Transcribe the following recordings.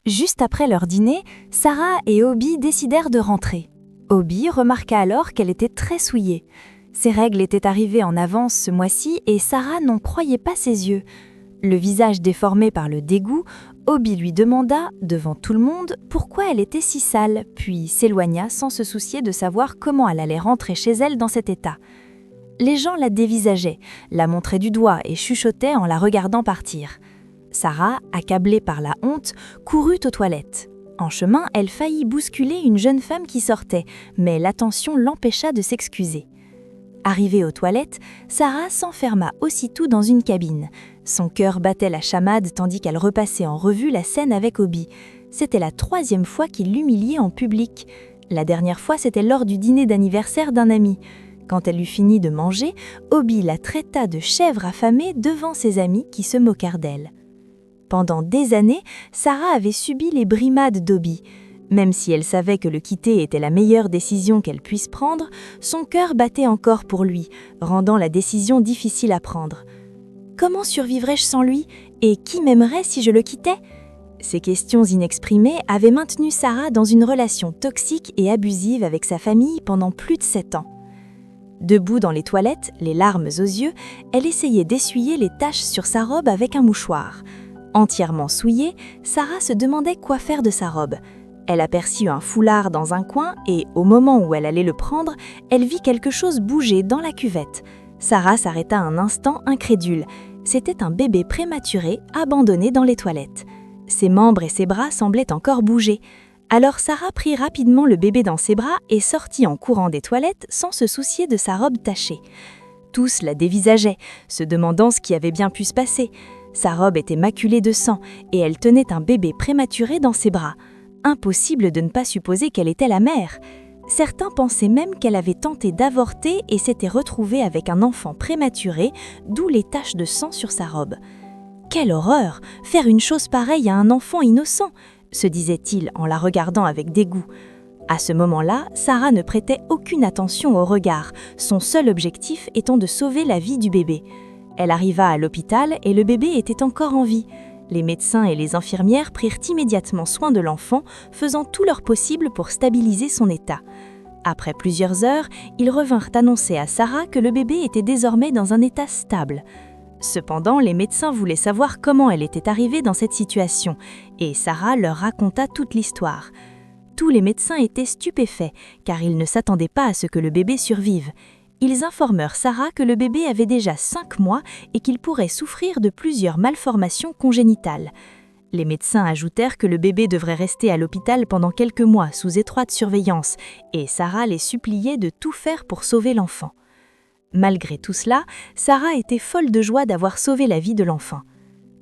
Juste après leur dîner, Sarah et Obi décidèrent de rentrer. Obi remarqua alors qu'elle était très souillée. Ses règles étaient arrivées en avance ce mois-ci et Sarah n'en croyait pas ses yeux. Le visage déformé par le dégoût, Obi lui demanda, devant tout le monde, pourquoi elle était si sale, puis s'éloigna sans se soucier de savoir comment elle allait rentrer chez elle dans cet état. Les gens la dévisageaient, la montraient du doigt et chuchotaient en la regardant partir. Sarah, accablée par la honte, courut aux toilettes. En chemin, elle faillit bousculer une jeune femme qui sortait, mais l'attention l'empêcha de s'excuser. Arrivée aux toilettes, Sarah s'enferma aussitôt dans une cabine. Son cœur battait la chamade tandis qu'elle repassait en revue la scène avec Obi. C'était la 3e fois qu'il l'humiliait en public. La dernière fois, c'était lors du dîner d'anniversaire d'un ami. Quand elle eut fini de manger, Obi la traita de chèvre affamée devant ses amis qui se moquèrent d'elle. Pendant des années, Sarah avait subi les brimades d'Obi. Même si elle savait que le quitter était la meilleure décision qu'elle puisse prendre, son cœur battait encore pour lui, rendant la décision difficile à prendre. Comment survivrais-je sans lui? Et qui m'aimerait si je le quittais? Ces questions inexprimées avaient maintenu Sarah dans une relation toxique et abusive avec sa famille pendant plus de 7 ans. Debout dans les toilettes, les larmes aux yeux, elle essayait d'essuyer les taches sur sa robe avec un mouchoir. Entièrement souillée, Sarah se demandait quoi faire de sa robe. Elle aperçut un foulard dans un coin et, au moment où elle allait le prendre, elle vit quelque chose bouger dans la cuvette. Sarah s'arrêta un instant incrédule. C'était un bébé prématuré abandonné dans les toilettes. Ses membres et ses bras semblaient encore bouger. Alors Sarah prit rapidement le bébé dans ses bras et sortit en courant des toilettes sans se soucier de sa robe tachée. Tous la dévisageaient, se demandant ce qui avait bien pu se passer. Sa robe était maculée de sang et elle tenait un bébé prématuré dans ses bras. Impossible de ne pas supposer qu'elle était la mère. Certains pensaient même qu'elle avait tenté d'avorter et s'était retrouvée avec un enfant prématuré, d'où les taches de sang sur sa robe. Quelle horreur! Faire une chose pareille à un enfant innocent, se disait-il en la regardant avec dégoût. À ce moment-là, Sarah ne prêtait aucune attention au regard, son seul objectif étant de sauver la vie du bébé. Elle arriva à l'hôpital et le bébé était encore en vie. Les médecins et les infirmières prirent immédiatement soin de l'enfant, faisant tout leur possible pour stabiliser son état. Après plusieurs heures, ils revinrent annoncer à Sarah que le bébé était désormais dans un état stable. Cependant, les médecins voulaient savoir comment elle était arrivée dans cette situation, et Sarah leur raconta toute l'histoire. Tous les médecins étaient stupéfaits, car ils ne s'attendaient pas à ce que le bébé survive. Ils informèrent Sarah que le bébé avait déjà 5 mois et qu'il pourrait souffrir de plusieurs malformations congénitales. Les médecins ajoutèrent que le bébé devrait rester à l'hôpital pendant quelques mois sous étroite surveillance, et Sarah les suppliait de tout faire pour sauver l'enfant. Malgré tout cela, Sarah était folle de joie d'avoir sauvé la vie de l'enfant.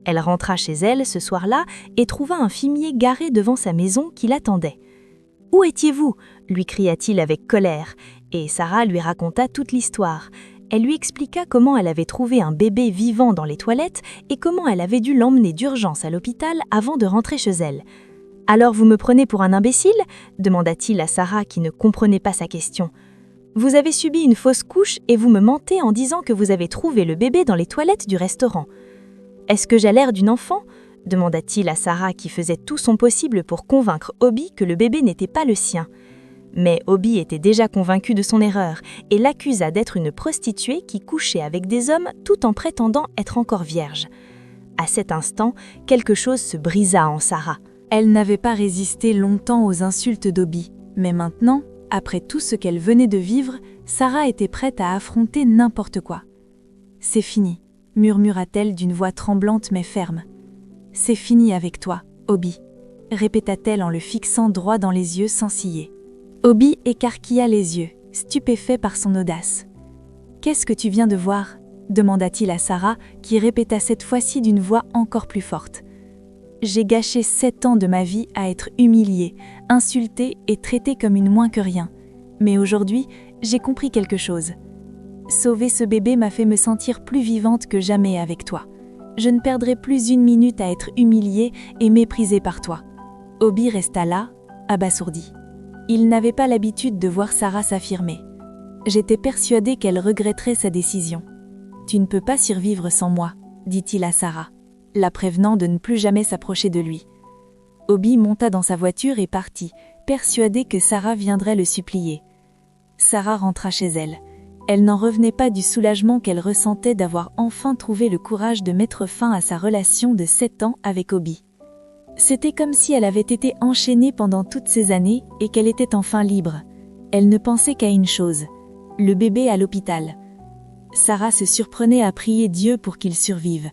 Elle rentra chez elle ce soir-là et trouva un fumier garé devant sa maison qui l'attendait. « Où étiez-vous » lui cria-t-il avec colère, et Sarah lui raconta toute l'histoire. Elle lui expliqua comment elle avait trouvé un bébé vivant dans les toilettes et comment elle avait dû l'emmener d'urgence à l'hôpital avant de rentrer chez elle. « Alors vous me prenez pour un imbécile » demanda-t-il à Sarah qui ne comprenait pas sa question. « Vous avez subi une fausse couche et vous me mentez en disant que vous avez trouvé le bébé dans les toilettes du restaurant. »« Est-ce que j'ai l'air d'une enfant ?» demanda-t-il à Sarah qui faisait tout son possible pour convaincre Obi que le bébé n'était pas le sien. Mais Obi était déjà convaincu de son erreur et l'accusa d'être une prostituée qui couchait avec des hommes tout en prétendant être encore vierge. À cet instant, quelque chose se brisa en Sarah. Elle n'avait pas résisté longtemps aux insultes d'Obi, mais maintenant, après tout ce qu'elle venait de vivre, Sarah était prête à affronter n'importe quoi. « C'est fini », murmura-t-elle d'une voix tremblante mais ferme. « C'est fini avec toi, Obi », répéta-t-elle en le fixant droit dans les yeux sans ciller. Obi écarquilla les yeux, stupéfait par son audace. « Qu'est-ce que tu viens de voir ?» demanda-t-il à Sarah, qui répéta cette fois-ci d'une voix encore plus forte. « J'ai gâché 7 ans de ma vie à être humiliée, insultée et traitée comme une moins que rien. Mais aujourd'hui, j'ai compris quelque chose. Sauver ce bébé m'a fait me sentir plus vivante que jamais avec toi. Je ne perdrai plus une minute à être humiliée et méprisée par toi. » Obi resta là, abasourdi. Il n'avait pas l'habitude de voir Sarah s'affirmer. J'étais persuadée qu'elle regretterait sa décision. « Tu ne peux pas survivre sans moi, dit-il à Sarah, la prévenant de ne plus jamais s'approcher de lui. Obi monta dans sa voiture et partit, persuadé que Sarah viendrait le supplier. Sarah rentra chez elle. Elle n'en revenait pas du soulagement qu'elle ressentait d'avoir enfin trouvé le courage de mettre fin à sa relation de 7 ans avec Obi. C'était comme si elle avait été enchaînée pendant toutes ces années et qu'elle était enfin libre. Elle ne pensait qu'à une chose, le bébé à l'hôpital. Sarah se surprenait à prier Dieu pour qu'il survive.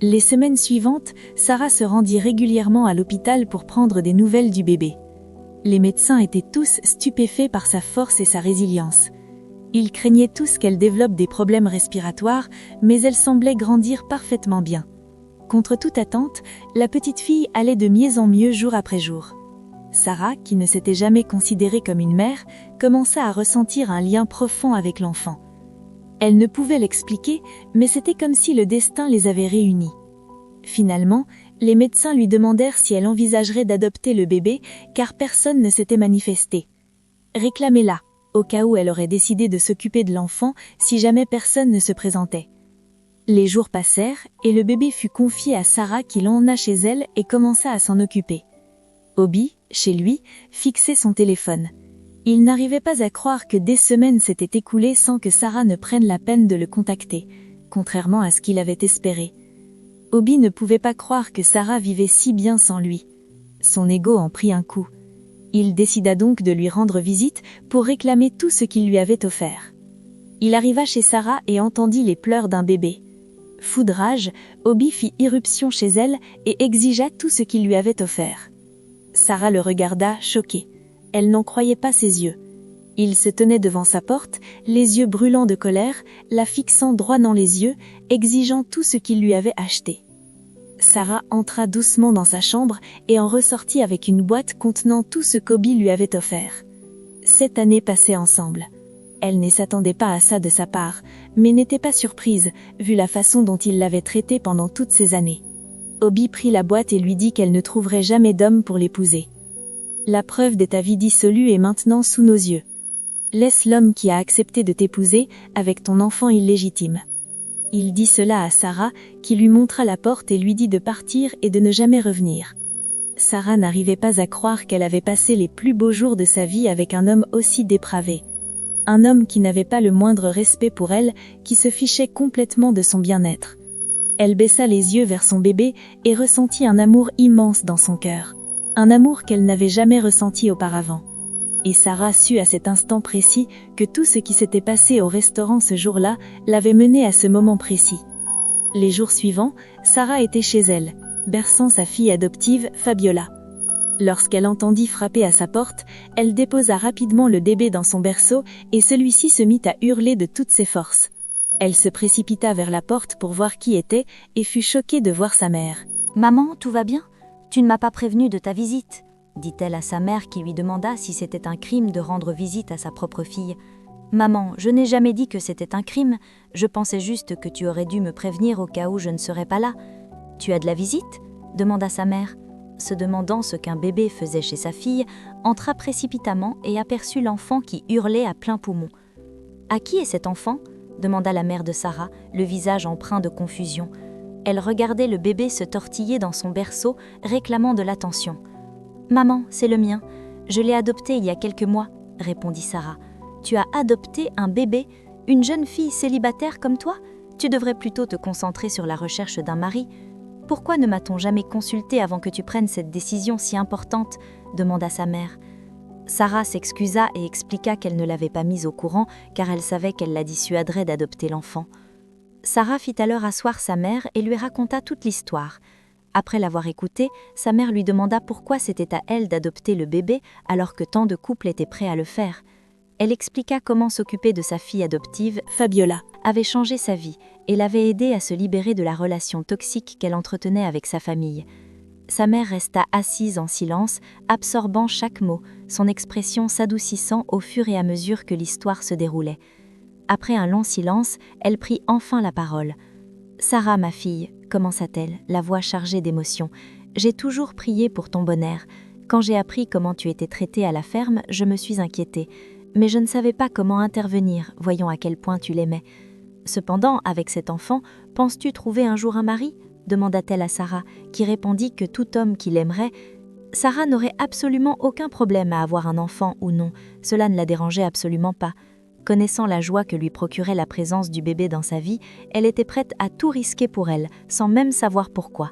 Les semaines suivantes, Sarah se rendit régulièrement à l'hôpital pour prendre des nouvelles du bébé. Les médecins étaient tous stupéfaits par sa force et sa résilience. Ils craignaient tous qu'elle développe des problèmes respiratoires, mais elle semblait grandir parfaitement bien. Contre toute attente, la petite fille allait de mieux en mieux jour après jour. Sarah, qui ne s'était jamais considérée comme une mère, commença à ressentir un lien profond avec l'enfant. Elle ne pouvait l'expliquer, mais c'était comme si le destin les avait réunis. Finalement, les médecins lui demandèrent si elle envisagerait d'adopter le bébé, car personne ne s'était manifesté. Réclamez-la, au cas où elle aurait décidé de s'occuper de l'enfant si jamais personne ne se présentait. Les jours passèrent et le bébé fut confié à Sarah qui l'emmena chez elle et commença à s'en occuper. Obi, chez lui, fixait son téléphone. Il n'arrivait pas à croire que des semaines s'étaient écoulées sans que Sarah ne prenne la peine de le contacter, contrairement à ce qu'il avait espéré. Obi ne pouvait pas croire que Sarah vivait si bien sans lui. Son ego en prit un coup. Il décida donc de lui rendre visite pour réclamer tout ce qu'il lui avait offert. Il arriva chez Sarah et entendit les pleurs d'un bébé. Fou de rage, Obi fit irruption chez elle et exigea tout ce qu'il lui avait offert. Sarah le regarda, choquée. Elle n'en croyait pas ses yeux. Il se tenait devant sa porte, les yeux brûlants de colère, la fixant droit dans les yeux, exigeant tout ce qu'il lui avait acheté. Sarah entra doucement dans sa chambre et en ressortit avec une boîte contenant tout ce qu'Obi lui avait offert. 7 années passées ensemble. Elle ne s'attendait pas à ça de sa part, mais n'était pas surprise, vu la façon dont il l'avait traitée pendant toutes ces années. Obi prit la boîte et lui dit qu'elle ne trouverait jamais d'homme pour l'épouser. La preuve de ta vie dissolue est maintenant sous nos yeux. Laisse l'homme qui a accepté de t'épouser avec ton enfant illégitime. Il dit cela à Sarah, qui lui montra la porte et lui dit de partir et de ne jamais revenir. Sarah n'arrivait pas à croire qu'elle avait passé les plus beaux jours de sa vie avec un homme aussi dépravé. Un homme qui n'avait pas le moindre respect pour elle, qui se fichait complètement de son bien-être. Elle baissa les yeux vers son bébé et ressentit un amour immense dans son cœur. Un amour qu'elle n'avait jamais ressenti auparavant. Et Sarah sut à cet instant précis que tout ce qui s'était passé au restaurant ce jour-là l'avait menée à ce moment précis. Les jours suivants, Sarah était chez elle, berçant sa fille adoptive, Fabiola. Lorsqu'elle entendit frapper à sa porte, elle déposa rapidement le bébé dans son berceau et celui-ci se mit à hurler de toutes ses forces. Elle se précipita vers la porte pour voir qui était et fut choquée de voir sa mère. « Maman, tout va bien ? Tu ne m'as pas prévenue de ta visite ?» dit-elle à sa mère qui lui demanda si c'était un crime de rendre visite à sa propre fille. « Maman, je n'ai jamais dit que c'était un crime, je pensais juste que tu aurais dû me prévenir au cas où je ne serais pas là. »« Tu as de la visite ?» demanda sa mère. Se demandant ce qu'un bébé faisait chez sa fille, entra précipitamment et aperçut l'enfant qui hurlait à plein poumon. « À qui est cet enfant ?» demanda la mère de Sarah, le visage empreint de confusion. Elle regardait le bébé se tortiller dans son berceau, réclamant de l'attention. « Maman, c'est le mien. Je l'ai adopté il y a quelques mois, » répondit Sarah. « Tu as adopté un bébé, une jeune fille célibataire comme toi ? Tu devrais plutôt te concentrer sur la recherche d'un mari. Pourquoi ne m'a-t-on jamais consulté avant que tu prennes cette décision si importante ?» demanda sa mère. Sarah s'excusa et expliqua qu'elle ne l'avait pas mise au courant car elle savait qu'elle la dissuaderait d'adopter l'enfant. Sarah fit alors asseoir sa mère et lui raconta toute l'histoire. Après l'avoir écoutée, sa mère lui demanda pourquoi c'était à elle d'adopter le bébé alors que tant de couples étaient prêts à le faire. Elle expliqua comment s'occuper de sa fille adoptive, Fabiola, avait changé sa vie et l'avait aidée à se libérer de la relation toxique qu'elle entretenait avec sa famille. Sa mère resta assise en silence, absorbant chaque mot, son expression s'adoucissant au fur et à mesure que l'histoire se déroulait. Après un long silence, elle prit enfin la parole. « Sarah, ma fille, » commença-t-elle, la voix chargée d'émotion, « j'ai toujours prié pour ton bonheur. Quand j'ai appris comment tu étais traitée à la ferme, je me suis inquiétée. Mais je ne savais pas comment intervenir, voyant à quel point tu l'aimais. Cependant, avec cet enfant, penses-tu trouver un jour un mari ?» demanda-t-elle à Sarah, qui répondit que tout homme qui l'aimerait Sarah n'aurait absolument aucun problème à avoir un enfant ou non, cela ne la dérangeait absolument pas. Connaissant la joie que lui procurait la présence du bébé dans sa vie, elle était prête à tout risquer pour elle, sans même savoir pourquoi.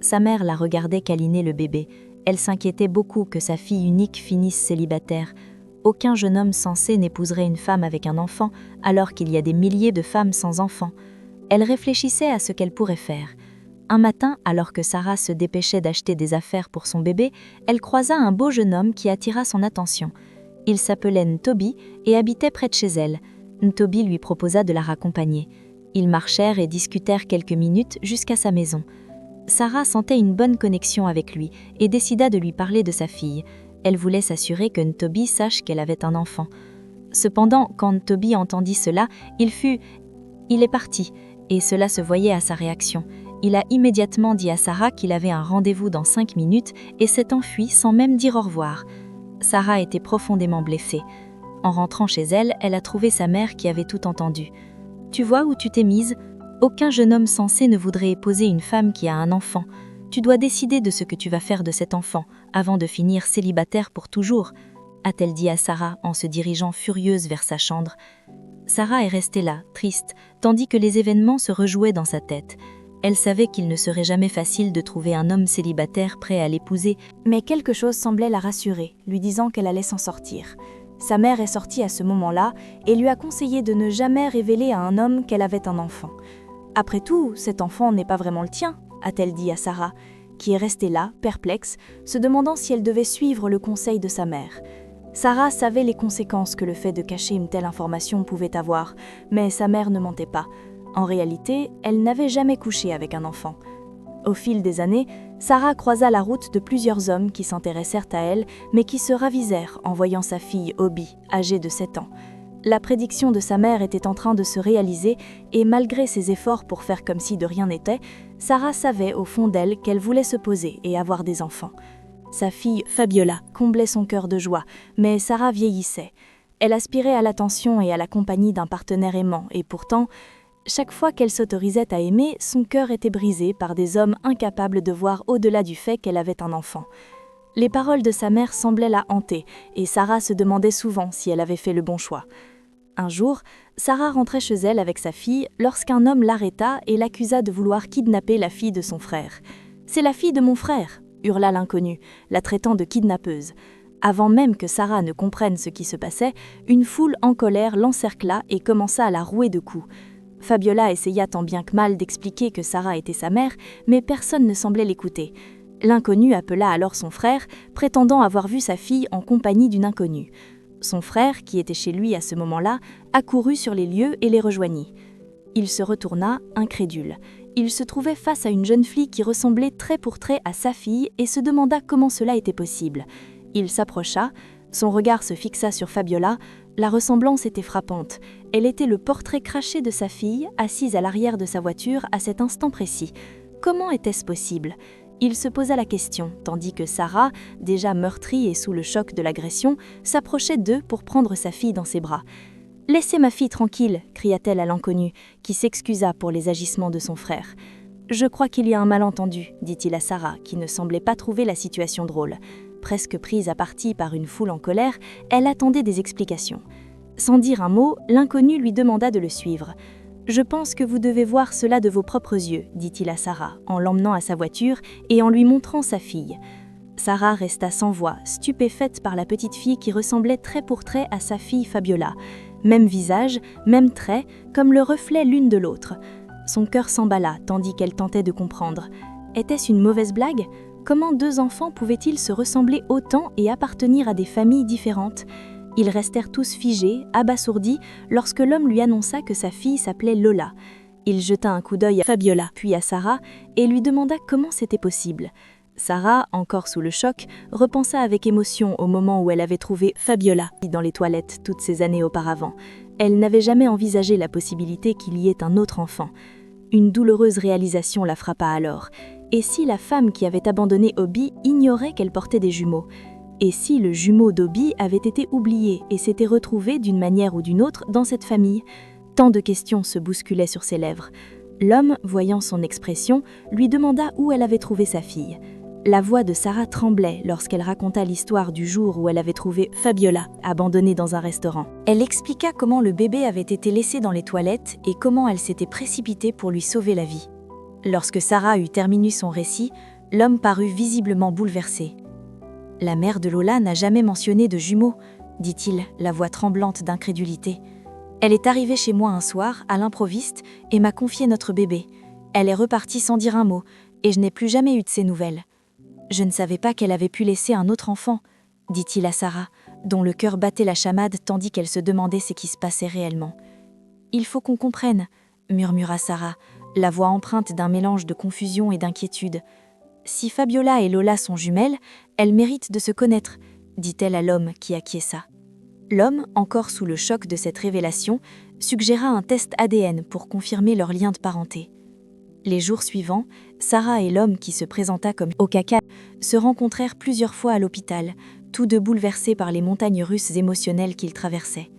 Sa mère la regardait câliner le bébé. Elle s'inquiétait beaucoup que sa fille unique finisse célibataire. Aucun jeune homme censé n'épouserait une femme avec un enfant, alors qu'il y a des milliers de femmes sans enfants. Elle réfléchissait à ce qu'elle pourrait faire. Un matin, alors que Sarah se dépêchait d'acheter des affaires pour son bébé, elle croisa un beau jeune homme qui attira son attention. Il s'appelait Ntobi et habitait près de chez elle. Ntobi lui proposa de la raccompagner. Ils marchèrent et discutèrent quelques minutes jusqu'à sa maison. Sarah sentait une bonne connexion avec lui et décida de lui parler de sa fille. Elle voulait s'assurer que Ntobi sache qu'elle avait un enfant. Cependant, quand Ntobi entendit cela, il est parti, et cela se voyait à sa réaction. Il a immédiatement dit à Sarah qu'il avait un rendez-vous dans 5 minutes et s'est enfui sans même dire au revoir. Sarah était profondément blessée. En rentrant chez elle, elle a trouvé sa mère qui avait tout entendu. « Tu vois où tu t'es mise ? Aucun jeune homme censé ne voudrait épouser une femme qui a un enfant. Tu dois décider de ce que tu vas faire de cet enfant, avant de finir célibataire pour toujours, » a-t-elle dit à Sarah en se dirigeant furieuse vers sa chambre. Sarah est restée là, triste, tandis que les événements se rejouaient dans sa tête. Elle savait qu'il ne serait jamais facile de trouver un homme célibataire prêt à l'épouser, Mais quelque chose semblait la rassurer, lui disant qu'elle allait s'en sortir. Sa mère est sortie à ce moment-là et lui a conseillé de ne jamais révéler à un homme qu'elle avait un enfant. « Après tout, cet enfant n'est pas vraiment le tien », a-t-elle dit à Sarah, qui est restée là, perplexe, se demandant si elle devait suivre le conseil de sa mère. Sarah savait les conséquences que le fait de cacher une telle information pouvait avoir, mais sa mère ne mentait pas. En réalité, elle n'avait jamais couché avec un enfant. Au fil des années, Sarah croisa la route de plusieurs hommes qui s'intéressèrent à elle, mais qui se ravisèrent en voyant sa fille Obi, âgée de 7 ans. La prédiction de sa mère était en train de se réaliser et malgré ses efforts pour faire comme si de rien n'était, Sarah savait au fond d'elle qu'elle voulait se poser et avoir des enfants. Sa fille, Fabiola, comblait son cœur de joie, mais Sarah vieillissait. Elle aspirait à l'attention et à la compagnie d'un partenaire aimant, et pourtant, chaque fois qu'elle s'autorisait à aimer, son cœur était brisé par des hommes incapables de voir au-delà du fait qu'elle avait un enfant. Les paroles de sa mère semblaient la hanter, et Sarah se demandait souvent si elle avait fait le bon choix. Un jour, Sarah rentrait chez elle avec sa fille lorsqu'un homme l'arrêta et l'accusa de vouloir kidnapper la fille de son frère. « C'est la fille de mon frère !» hurla l'inconnu, la traitant de kidnappeuse. Avant même que Sarah ne comprenne ce qui se passait, une foule en colère l'encercla et commença à la rouer de coups. Fabiola essaya tant bien que mal d'expliquer que Sarah était sa mère, mais personne ne semblait l'écouter. L'inconnu appela alors son frère, prétendant avoir vu sa fille en compagnie d'une inconnue. Son frère, qui était chez lui à ce moment-là, accourut sur les lieux et les rejoignit. Il se retourna, incrédule. Il se trouvait face à une jeune fille qui ressemblait trait pour trait à sa fille et se demanda comment cela était possible. Il s'approcha, son regard se fixa sur Fabiola. La ressemblance était frappante. Elle était le portrait craché de sa fille, assise à l'arrière de sa voiture à cet instant précis. Comment était-ce possible ? Il se posa la question, tandis que Sarah, déjà meurtrie et sous le choc de l'agression, s'approchait d'eux pour prendre sa fille dans ses bras. « Laissez ma fille tranquille !» cria-t-elle à l'inconnu, qui s'excusa pour les agissements de son frère. « Je crois qu'il y a un malentendu », dit-il à Sarah, qui ne semblait pas trouver la situation drôle. Presque prise à partie par une foule en colère, elle attendait des explications. Sans dire un mot, l'inconnu lui demanda de le suivre. « Je pense que vous devez voir cela de vos propres yeux », dit-il à Sarah, en l'emmenant à sa voiture et en lui montrant sa fille. Sarah resta sans voix, stupéfaite par la petite fille qui ressemblait trait pour trait à sa fille Fabiola. Même visage, même trait, comme le reflet l'une de l'autre. Son cœur s'emballa, tandis qu'elle tentait de comprendre. Était-ce une mauvaise blague ? Comment 2 enfants pouvaient-ils se ressembler autant et appartenir à des familles différentes ? Ils restèrent tous figés, abasourdis, lorsque l'homme lui annonça que sa fille s'appelait Lola. Il jeta un coup d'œil à Fabiola, puis à Sarah, et lui demanda comment c'était possible. Sarah, encore sous le choc, repensa avec émotion au moment où elle avait trouvé Fabiola dans les toilettes toutes ces années auparavant. Elle n'avait jamais envisagé la possibilité qu'il y ait un autre enfant. Une douloureuse réalisation la frappa alors. Et si la femme qui avait abandonné Obi ignorait qu'elle portait des jumeaux ? Et si le jumeau d'Obi avait été oublié et s'était retrouvé d'une manière ou d'une autre dans cette famille ? Tant de questions se bousculaient sur ses lèvres. L'homme, voyant son expression, lui demanda où elle avait trouvé sa fille. La voix de Sarah tremblait lorsqu'elle raconta l'histoire du jour où elle avait trouvé Fabiola abandonnée dans un restaurant. Elle expliqua comment le bébé avait été laissé dans les toilettes et comment elle s'était précipitée pour lui sauver la vie. Lorsque Sarah eut terminé son récit, l'homme parut visiblement bouleversé. « La mère de Lola n'a jamais mentionné de jumeaux », dit-il, la voix tremblante d'incrédulité. « Elle est arrivée chez moi un soir, à l'improviste, et m'a confié notre bébé. Elle est repartie sans dire un mot, et je n'ai plus jamais eu de ses nouvelles. Je ne savais pas qu'elle avait pu laisser un autre enfant, dit-il à Sarah, dont le cœur battait la chamade tandis qu'elle se demandait ce qui se passait réellement. Il faut qu'on comprenne, murmura Sarah, la voix empreinte d'un mélange de confusion et d'inquiétude. Si Fabiola et Lola sont jumelles, elles méritent de se connaître, dit-elle à l'homme qui acquiesça. L'homme, encore sous le choc de cette révélation, suggéra un test ADN pour confirmer leur lien de parenté. Les jours suivants, Sarah et l'homme qui se présenta comme Okaka se rencontrèrent plusieurs fois à l'hôpital, tous deux bouleversés par les montagnes russes émotionnelles qu'ils traversaient.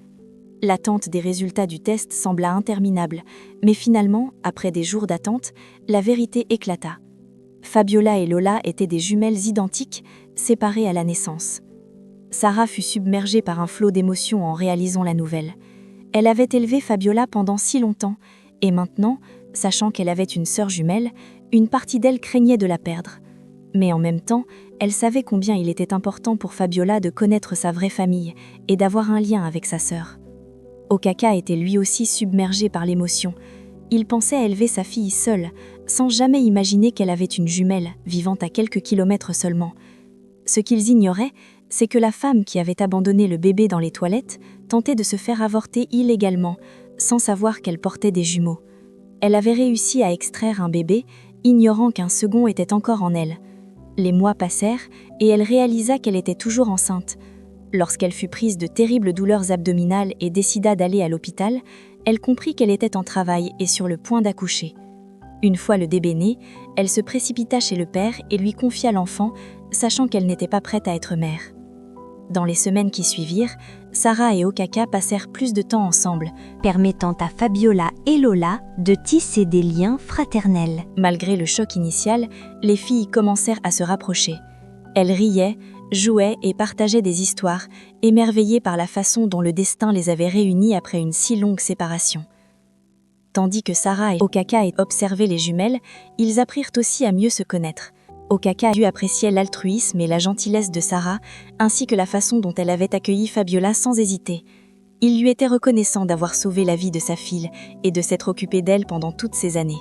L'attente des résultats du test sembla interminable, mais finalement, après des jours d'attente, la vérité éclata. Fabiola et Lola étaient des jumelles identiques, séparées à la naissance. Sarah fut submergée par un flot d'émotions en réalisant la nouvelle. Elle avait élevé Fabiola pendant si longtemps, et maintenant, sachant qu'elle avait une sœur jumelle, une partie d'elle craignait de la perdre. Mais en même temps, elle savait combien il était important pour Fabiola de connaître sa vraie famille et d'avoir un lien avec sa sœur. Okaka était lui aussi submergé par l'émotion. Il pensait élever sa fille seule, sans jamais imaginer qu'elle avait une jumelle vivant à quelques kilomètres seulement. Ce qu'ils ignoraient, c'est que la femme qui avait abandonné le bébé dans les toilettes tentait de se faire avorter illégalement, sans savoir qu'elle portait des jumeaux. Elle avait réussi à extraire un bébé, ignorant qu'un second était encore en elle. Les mois passèrent et elle réalisa qu'elle était toujours enceinte. Lorsqu'elle fut prise de terribles douleurs abdominales et décida d'aller à l'hôpital, elle comprit qu'elle était en travail et sur le point d'accoucher. Une fois le bébé né, elle se précipita chez le père et lui confia l'enfant, sachant qu'elle n'était pas prête à être mère. Dans les semaines qui suivirent, Sarah et Okaka passèrent plus de temps ensemble, permettant à Fabiola et Lola de tisser des liens fraternels. Malgré le choc initial, les filles commencèrent à se rapprocher. Elles riaient, jouaient et partageaient des histoires, émerveillées par la façon dont le destin les avait réunies après une si longue séparation. Tandis que Sarah et Okaka observaient les jumelles, ils apprirent aussi à mieux se connaître. Okaka dut apprécier l'altruisme et la gentillesse de Sarah, ainsi que la façon dont elle avait accueilli Fabiola sans hésiter. Il lui était reconnaissant d'avoir sauvé la vie de sa fille et de s'être occupé d'elle pendant toutes ces années.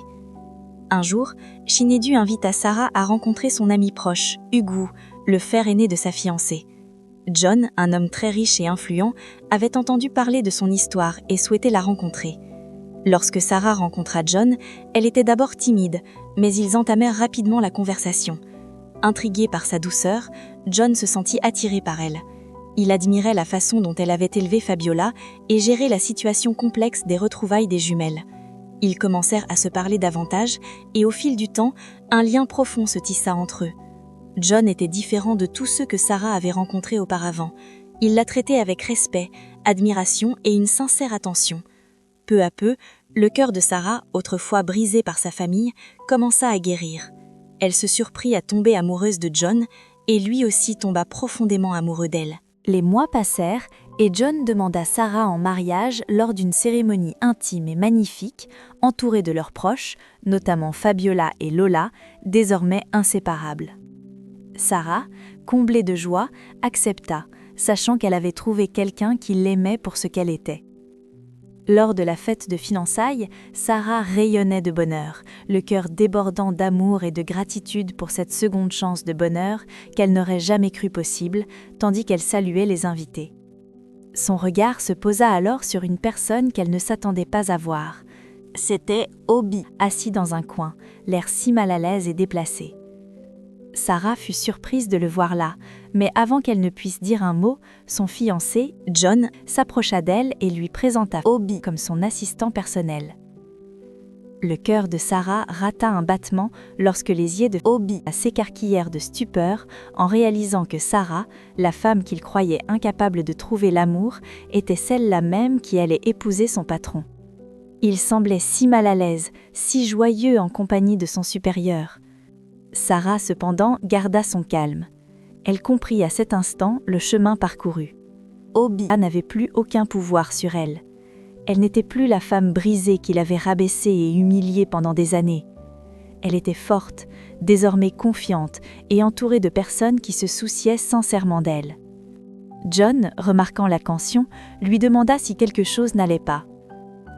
Un jour, Shinedu invita Sarah à rencontrer son ami proche, Ugu, le frère aîné de sa fiancée. John, un homme très riche et influent, avait entendu parler de son histoire et souhaitait la rencontrer. Lorsque Sarah rencontra John, elle était d'abord timide, mais ils entamèrent rapidement la conversation. Intrigué par sa douceur, John se sentit attiré par elle. Il admirait la façon dont elle avait élevé Fabiola et géré la situation complexe des retrouvailles des jumelles. Ils commencèrent à se parler davantage et au fil du temps, un lien profond se tissa entre eux. John était différent de tous ceux que Sarah avait rencontrés auparavant. Il la traitait avec respect, admiration et une sincère attention. Peu à peu, le cœur de Sarah, autrefois brisé par sa famille, commença à guérir. Elle se surprit à tomber amoureuse de John et lui aussi tomba profondément amoureux d'elle. Les mois passèrent et John demanda Sarah en mariage lors d'une cérémonie intime et magnifique, entourée de leurs proches, notamment Fabiola et Lola, désormais inséparables. Sarah, comblée de joie, accepta, sachant qu'elle avait trouvé quelqu'un qui l'aimait pour ce qu'elle était. Lors de la fête de fiançailles, Sarah rayonnait de bonheur, le cœur débordant d'amour et de gratitude pour cette seconde chance de bonheur qu'elle n'aurait jamais cru possible, tandis qu'elle saluait les invités. Son regard se posa alors sur une personne qu'elle ne s'attendait pas à voir. C'était Obi, assis dans un coin, l'air si mal à l'aise et déplacé. Sarah fut surprise de le voir là, mais avant qu'elle ne puisse dire un mot, son fiancé, John, s'approcha d'elle et lui présenta Obi comme son assistant personnel. Le cœur de Sarah rata un battement lorsque les yeux de Obi s'écarquillèrent de stupeur en réalisant que Sarah, la femme qu'il croyait incapable de trouver l'amour, était celle-là même qui allait épouser son patron. Il semblait si mal à l'aise, si joyeux en compagnie de son supérieur. Sarah, cependant, garda son calme. Elle comprit à cet instant le chemin parcouru. Obi n'avait plus aucun pouvoir sur elle. Elle n'était plus la femme brisée qu'il avait rabaissée et humiliée pendant des années. Elle était forte, désormais confiante et entourée de personnes qui se souciaient sincèrement d'elle. John, remarquant la tension, lui demanda si quelque chose n'allait pas.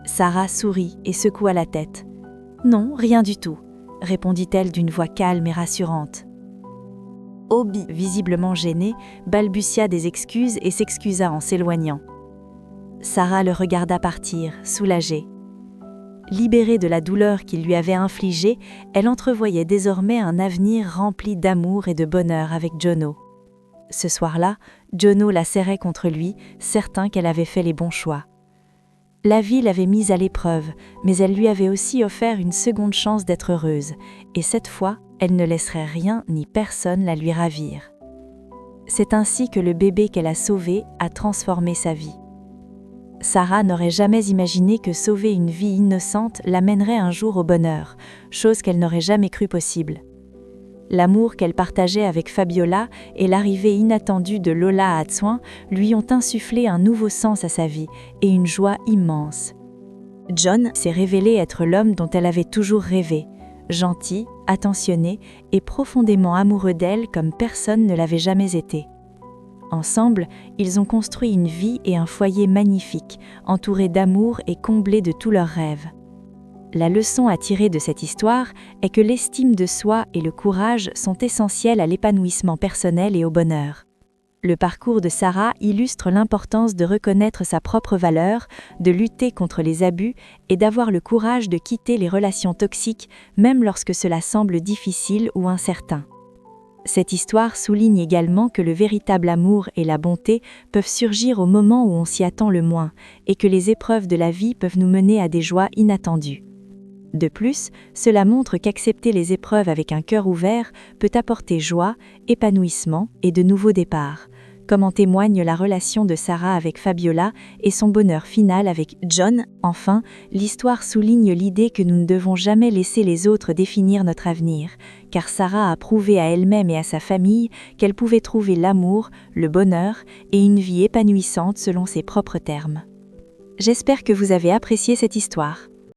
Sarah sourit et secoua la tête. « Non, rien du tout », répondit-elle d'une voix calme et rassurante. Obi, visiblement gêné, balbutia des excuses et s'excusa en s'éloignant. Sarah le regarda partir, soulagée. Libérée de la douleur qu'il lui avait infligée, elle entrevoyait désormais un avenir rempli d'amour et de bonheur avec Jono. Ce soir-là, Jono la serrait contre lui, certain qu'elle avait fait les bons choix. La vie l'avait mise à l'épreuve, mais elle lui avait aussi offert une seconde chance d'être heureuse, et cette fois, elle ne laisserait rien ni personne la lui ravir. C'est ainsi que le bébé qu'elle a sauvé a transformé sa vie. Sarah n'aurait jamais imaginé que sauver une vie innocente l'amènerait un jour au bonheur, chose qu'elle n'aurait jamais cru possible. L'amour qu'elle partageait avec Fabiola et l'arrivée inattendue de Lola à Tsouin lui ont insufflé un nouveau sens à sa vie et une joie immense. John s'est révélé être l'homme dont elle avait toujours rêvé, gentil, attentionné et profondément amoureux d'elle comme personne ne l'avait jamais été. Ensemble, ils ont construit une vie et un foyer magnifiques, entourés d'amour et comblés de tous leurs rêves. La leçon à tirer de cette histoire est que l'estime de soi et le courage sont essentiels à l'épanouissement personnel et au bonheur. Le parcours de Sarah illustre l'importance de reconnaître sa propre valeur, de lutter contre les abus et d'avoir le courage de quitter les relations toxiques, même lorsque cela semble difficile ou incertain. Cette histoire souligne également que le véritable amour et la bonté peuvent surgir au moment où on s'y attend le moins et que les épreuves de la vie peuvent nous mener à des joies inattendues. De plus, cela montre qu'accepter les épreuves avec un cœur ouvert peut apporter joie, épanouissement et de nouveaux départs, comme en témoigne la relation de Sarah avec Fabiola et son bonheur final avec John. Enfin, l'histoire souligne l'idée que nous ne devons jamais laisser les autres définir notre avenir, car Sarah a prouvé à elle-même et à sa famille qu'elle pouvait trouver l'amour, le bonheur et une vie épanouissante selon ses propres termes. J'espère que vous avez apprécié cette histoire.